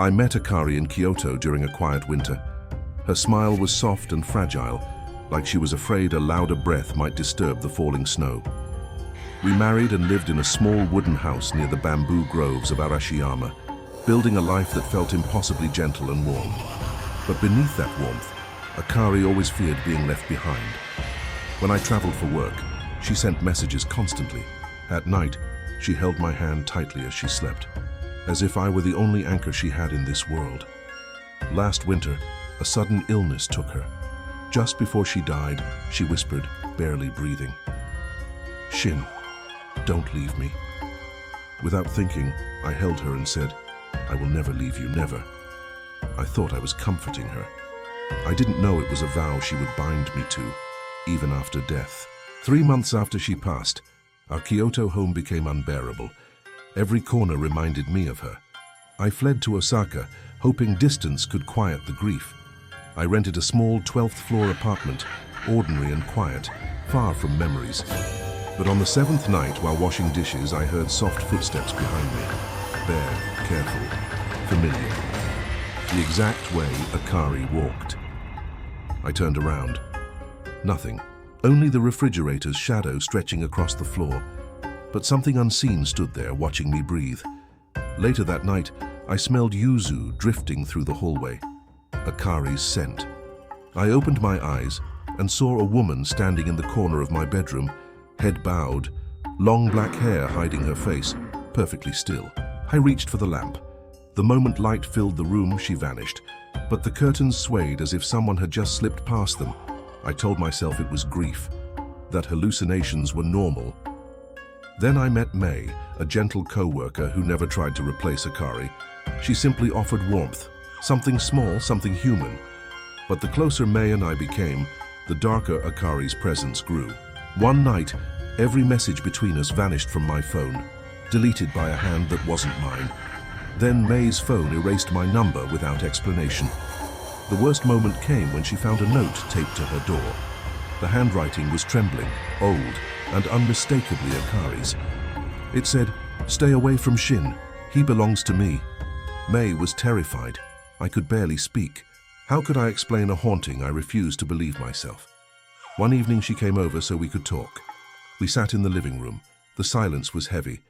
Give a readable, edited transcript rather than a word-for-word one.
I met Akari in Kyoto during a quiet winter. Her smile was soft and fragile, like she was afraid a louder breath might disturb the falling snow. We married and lived in a small wooden house near the bamboo groves of Arashiyama, building a life that felt impossibly gentle and warm. But beneath that warmth, Akari always feared being left behind. When I traveled for work, she sent messages constantly. At night, she held my hand tightly as she slept, as if I were the only anchor she had in this world. Last winter, a sudden illness took her. Just before she died, she whispered, barely breathing, "Shin, don't leave me." Without thinking, I held her and said, "I will never leave you, never." I thought I was comforting her. I didn't know it was a vow she would bind me to, even after death. 3 months after she passed, our Kyoto home became unbearable. Every corner reminded me of her. I fled to Osaka, hoping distance could quiet the grief. I rented a small 12th floor apartment, ordinary and quiet, far from memories. But on the 7th night, while washing dishes, I heard soft footsteps behind me. Bare, careful, familiar. The exact way Akari walked. I turned around. Nothing. Only the refrigerator's shadow stretching across the floor. But something unseen stood there, watching me breathe. Later that night, I smelled yuzu drifting through the hallway. Akari's scent. I opened my eyes and saw a woman standing in the corner of my bedroom, head bowed, long black hair hiding her face, perfectly still. I reached for the lamp. The moment light filled the room, she vanished, but the curtains swayed as if someone had just slipped past them. I told myself it was grief, that hallucinations were normal. Then I met May, a gentle co-worker who never tried to replace Akari. She simply offered warmth, something small, something human. But the closer May and I became, the darker Akari's presence grew. One night, every message between us vanished from my phone, deleted by a hand that wasn't mine. Then May's phone erased my number without explanation. The worst moment came when she found a note taped to her door. The handwriting was trembling, old, and unmistakably Akari's. It said, "Stay away from Shin. He belongs to me." May was terrified. I could barely speak. How could I explain a haunting? I refused to believe myself. One evening she came over so we could talk. We sat in the living room. The silence was heavy.